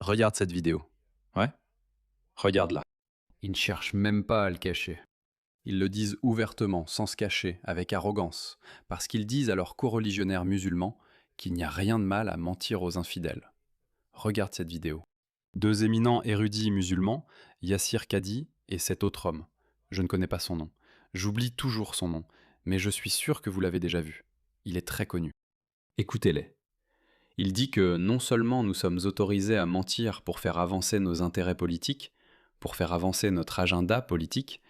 Regarde cette vidéo. Ouais? Regarde-la. Ils ne cherchent même pas à le cacher. Ils le disent ouvertement, sans se cacher, avec arrogance, parce qu'ils disent à leurs coreligionnaires musulmans qu'il n'y a rien de mal à mentir aux infidèles. Regarde cette vidéo. Deux éminents érudits musulmans, Yassir Kadi et cet autre homme. Je ne connais pas son nom. J'oublie toujours son nom, mais je suis sûr que vous l'avez déjà vu. Il est très connu. Écoutez-les. Il dit que non seulement nous sommes autorisés à mentir pour faire avancer nos intérêts politiques, pour faire avancer notre agenda politique,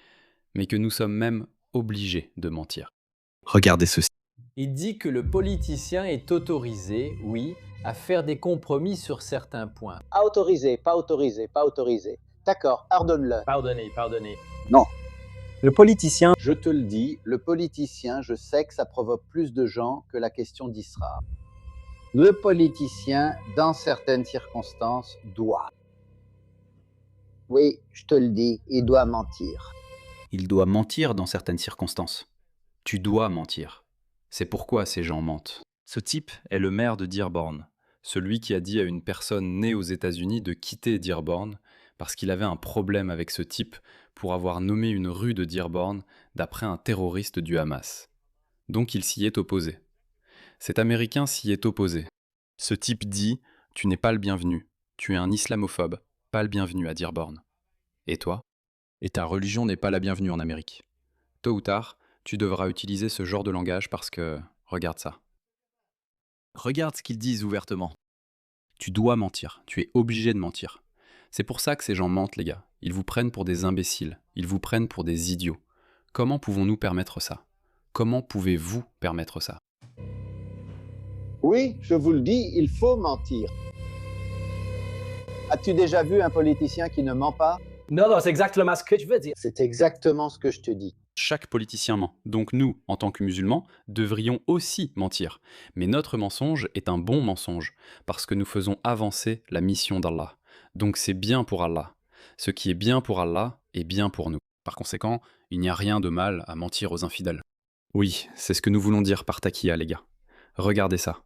mais que nous sommes même obligés de mentir. Regardez ceci. Il dit que le politicien est autorisé, oui, à faire des compromis sur certains points. Autorisé, pas autorisé, pas autorisé. D'accord, pardonne-le. Pardonnez. Non. Le politicien, Je te le dis, le politicien, je sais que ça provoque plus de gens que la question d'Isra. Le politicien, dans certaines circonstances, doit. Oui, je te le dis, il doit mentir. Il doit mentir dans certaines circonstances. Tu dois mentir. C'est pourquoi ces gens mentent. Ce type est le maire de Dearborn, celui qui a dit à une personne née aux États-Unis de quitter Dearborn parce qu'il avait un problème avec ce type pour avoir nommé une rue de Dearborn d'après un terroriste du Hamas. Donc il s'y est opposé. Cet Américain s'y est opposé. Ce type dit « Tu n'es pas le bienvenu, tu es un islamophobe, pas le bienvenu à Dearborn. » Et toi? Et ta religion n'est pas la bienvenue en Amérique. Tôt ou tard, tu devras utiliser ce genre de langage parce que, regarde ça. Regarde ce qu'ils disent ouvertement. Tu dois mentir, tu es obligé de mentir. C'est pour ça que ces gens mentent, les gars. Ils vous prennent pour des imbéciles, ils vous prennent pour des idiots. Comment pouvons-nous permettre ça? Comment pouvez-vous permettre ça? Oui, je vous le dis, il faut mentir. As-tu déjà vu un politicien qui ne ment pas? non, c'est exactement ce que je veux dire. C'est exactement ce que je te dis. Chaque politicien ment. Donc nous, en tant que musulmans, devrions aussi mentir. Mais notre mensonge est un bon mensonge, parce que nous faisons avancer la mission d'Allah. Donc c'est bien pour Allah. Ce qui est bien pour Allah est bien pour nous. Par conséquent, il n'y a rien de mal à mentir aux infidèles. Oui, c'est ce que nous voulons dire par taquilla, les gars. Regardez ça.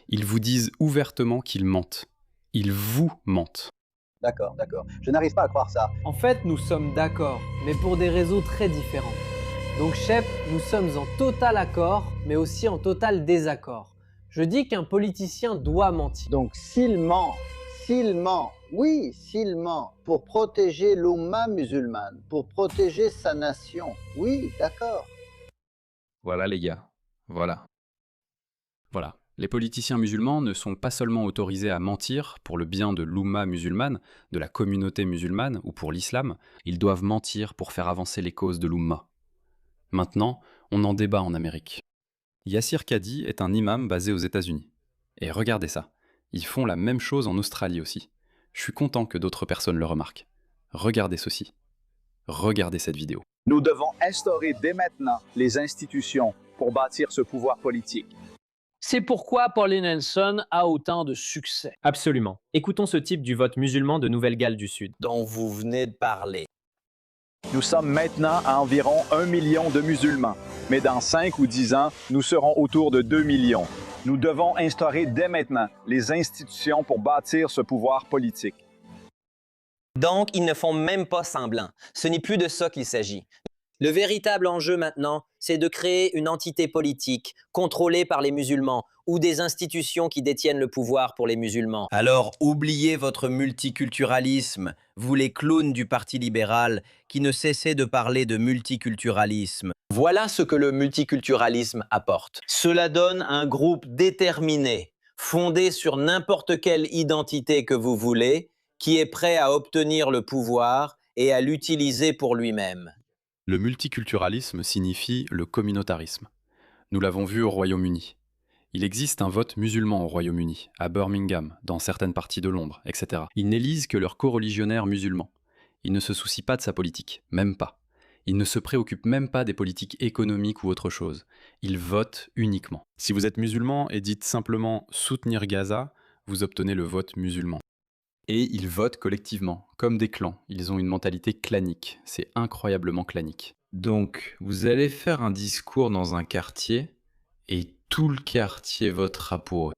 Ils vous disent ouvertement qu'ils mentent. Ils vous mentent. D'accord. Je n'arrive pas à croire ça. En fait, nous sommes d'accord, mais pour des raisons très différentes. Donc Shep, nous sommes en total accord, mais aussi en total désaccord. Je dis qu'un politicien doit mentir. Donc s'il ment, oui, s'il ment, pour protéger l'Oumma musulmane, pour protéger sa nation, oui, d'accord. Voilà les gars, voilà. Voilà, les politiciens musulmans ne sont pas seulement autorisés à mentir pour le bien de l'Oumma musulmane, de la communauté musulmane ou pour l'islam, ils doivent mentir pour faire avancer les causes de l'Oumma. Maintenant, on en débat en Amérique. Yassir Kadi est un imam basé aux États-Unis. Et regardez ça, ils font la même chose en Australie aussi. Je suis content que d'autres personnes le remarquent. Regardez ceci. Regardez cette vidéo. Nous devons instaurer dès maintenant les institutions pour bâtir ce pouvoir politique. C'est pourquoi Pauline Hanson a autant de succès. Absolument. Écoutons ce type du vote musulman de Nouvelle-Galles du Sud. dont vous venez de parler. Nous sommes maintenant à environ 1 million de musulmans, mais dans 5 ou 10 ans, nous serons autour de 2 millions. Nous devons instaurer dès maintenant les institutions pour bâtir ce pouvoir politique. Donc, ils ne font même pas semblant. Ce n'est plus de ça qu'il s'agit. Le véritable enjeu maintenant, c'est de créer une entité politique contrôlée par les musulmans ou des institutions qui détiennent le pouvoir pour les musulmans. Alors, oubliez votre multiculturalisme, vous les clowns du Parti libéral qui ne cessez de parler de multiculturalisme. Voilà ce que le multiculturalisme apporte. Cela donne un groupe déterminé, fondé sur n'importe quelle identité que vous voulez, qui est prêt à obtenir le pouvoir et à l'utiliser pour lui-même. Le multiculturalisme signifie le communautarisme. Nous l'avons vu au Royaume-Uni. Il existe un vote musulman au Royaume-Uni, à Birmingham, dans certaines parties de Londres, etc. Ils n'élisent que leurs coreligionnaires musulmans. Ils ne se soucient pas de sa politique, même pas. Ils ne se préoccupent même pas des politiques économiques ou autre chose. Ils votent uniquement. Si vous êtes musulman et dites simplement « soutenir Gaza », vous obtenez le vote musulman. Et ils votent collectivement, comme des clans. Ils ont une mentalité clanique. C'est incroyablement clanique. Donc, vous allez faire un discours dans un quartier et tout le quartier votera pour eux.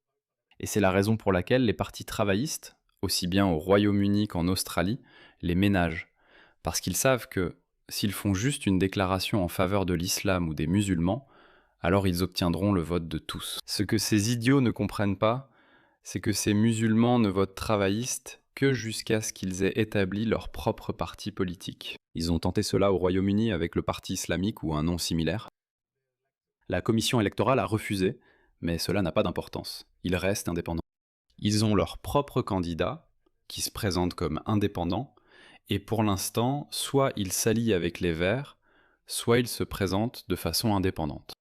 Et c'est la raison pour laquelle les partis travaillistes, aussi bien au Royaume-Uni qu'en Australie, les ménages, parce qu'ils savent que s'ils font juste une déclaration en faveur de l'islam ou des musulmans, alors ils obtiendront le vote de tous. Ce que ces idiots ne comprennent pas, c'est que ces musulmans ne votent travaillistes que jusqu'à ce qu'ils aient établi leur propre parti politique. Ils ont tenté cela au Royaume-Uni avec le parti islamique ou un nom similaire. La commission électorale a refusé, mais cela n'a pas d'importance. Ils restent indépendants. Ils ont leur propre candidat, qui se présente comme indépendant, et pour l'instant, soit ils s'allient avec les Verts, soit ils se présentent de façon indépendante.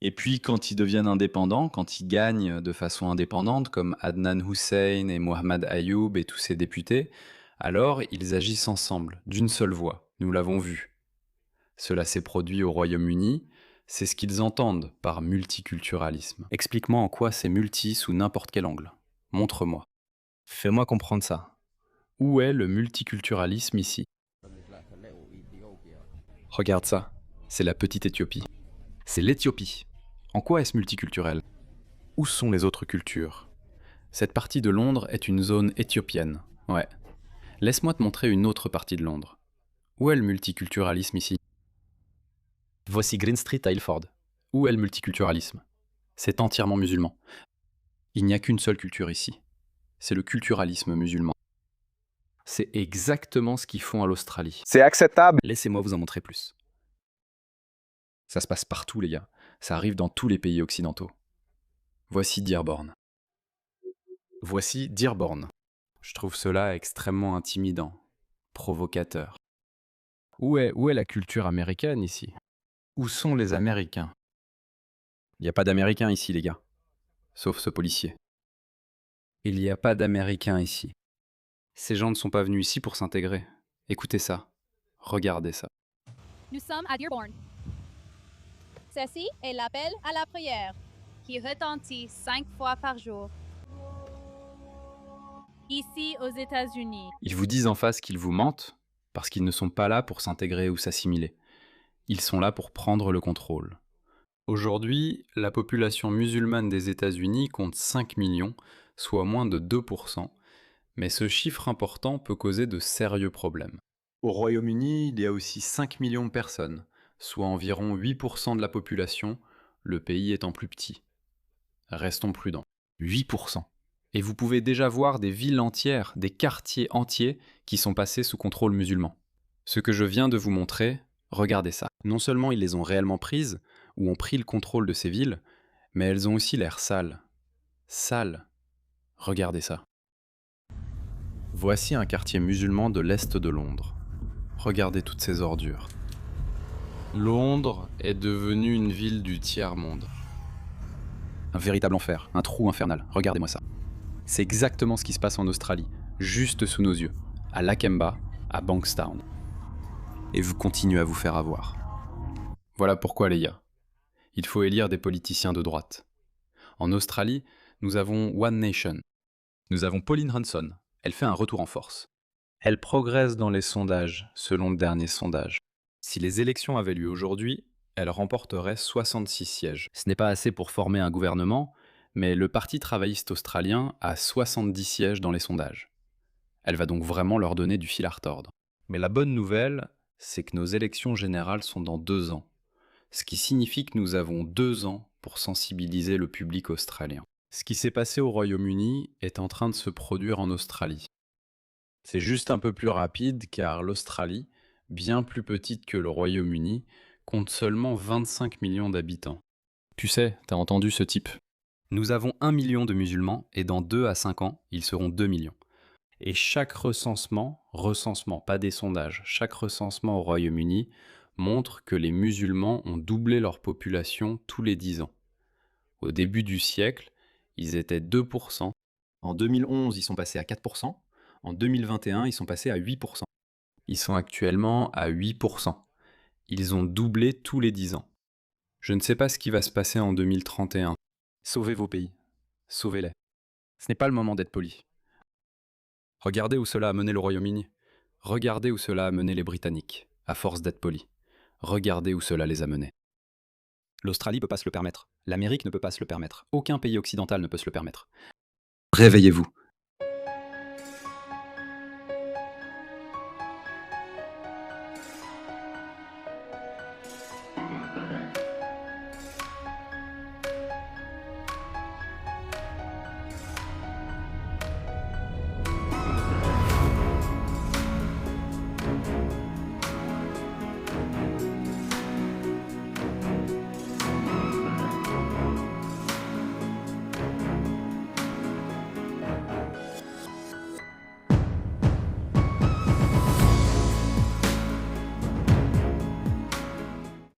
Et puis quand ils deviennent indépendants, quand ils gagnent de façon indépendante, comme Adnan Hussein et Mohamed Ayoub et tous ces députés, alors ils agissent ensemble, d'une seule voix, nous l'avons vu. Cela s'est produit au Royaume-Uni, c'est ce qu'ils entendent par multiculturalisme. Explique-moi en quoi c'est multi sous n'importe quel angle. Montre-moi. Fais-moi comprendre ça. Où est le multiculturalisme ici? Regarde ça, c'est la petite Éthiopie. C'est l'Éthiopie. En quoi est-ce multiculturel? Où sont les autres cultures? Cette partie de Londres est une zone éthiopienne. Ouais. Laisse-moi te montrer une autre partie de Londres. Où est le multiculturalisme ici? Voici Green Street à Ilford. Où est le multiculturalisme? C'est entièrement musulman. Il n'y a qu'une seule culture ici. C'est le culturalisme musulman. C'est exactement ce qu'ils font à l'Australie. C'est acceptable. Laissez-moi vous en montrer plus. Ça se passe partout, les gars. Ça arrive dans tous les pays occidentaux. Voici Dearborn. Voici Dearborn. Je trouve cela extrêmement intimidant, provocateur. Où est la culture américaine ici? Où sont les Américains? Il n'y a pas d'Américains ici, les gars. Sauf ce policier. Il n'y a pas d'Américains ici. Ces gens ne sont pas venus ici pour s'intégrer. Écoutez ça. Regardez ça. Nous sommes à Dearborn. Ceci est l'appel à la prière qui retentit 5 fois par jour. Ici aux États-Unis. Ils vous disent en face qu'ils vous mentent parce qu'ils ne sont pas là pour s'intégrer ou s'assimiler. Ils sont là pour prendre le contrôle. Aujourd'hui, la population musulmane des États-Unis compte 5 millions, soit moins de 2%, mais ce chiffre important peut causer de sérieux problèmes. Au Royaume-Uni, il y a aussi 5 millions de personnes, soit environ 8% de la population, le pays étant plus petit. Restons prudents. 8%. Et vous pouvez déjà voir des villes entières, des quartiers entiers qui sont passés sous contrôle musulman. Ce que je viens de vous montrer, regardez ça. Non seulement ils les ont réellement prises, ou ont pris le contrôle de ces villes, mais elles ont aussi l'air sales. Sales. Regardez ça. Voici un quartier musulman de l'est de Londres. Regardez toutes ces ordures. Londres est devenue une ville du tiers-monde. Un véritable enfer, un trou infernal. Regardez-moi ça. C'est exactement ce qui se passe en Australie, juste sous nos yeux, à Lakemba, à Bankstown. Et vous continuez à vous faire avoir. Voilà pourquoi, les gars, il faut élire des politiciens de droite. En Australie, nous avons One Nation. Nous avons Pauline Hanson. Elle fait un retour en force. Elle progresse dans les sondages, selon le dernier sondage. Si les élections avaient lieu aujourd'hui, elle remporterait 66 sièges. Ce n'est pas assez pour former un gouvernement, mais le Parti travailliste australien a 70 sièges dans les sondages. Elle va donc vraiment leur donner du fil à retordre. Mais la bonne nouvelle, c'est que nos élections générales sont dans 2 ans. Ce qui signifie que nous avons 2 ans pour sensibiliser le public australien. Ce qui s'est passé au Royaume-Uni est en train de se produire en Australie. C'est juste un peu plus rapide car l'Australie, bien plus petite que le Royaume-Uni, compte seulement 25 millions d'habitants. Tu sais, t'as entendu ce type. Nous avons 1 million de musulmans et dans 2 à 5 ans, ils seront 2 millions. Et chaque recensement, pas des sondages, chaque recensement au Royaume-Uni montre que les musulmans ont doublé leur population tous les 10 ans. Au début du siècle, ils étaient 2%. En 2011, ils sont passés à 4%. En 2021, ils sont passés à 8%. Ils sont actuellement à 8%. Ils ont doublé tous les 10 ans. Je ne sais pas ce qui va se passer en 2031. Sauvez vos pays. Sauvez-les. Ce n'est pas le moment d'être poli. Regardez où cela a mené le Royaume-Uni. Regardez où cela a mené les Britanniques, à force d'être polis. Regardez où cela les a menés. L'Australie ne peut pas se le permettre. L'Amérique ne peut pas se le permettre. Aucun pays occidental ne peut se le permettre. Réveillez-vous.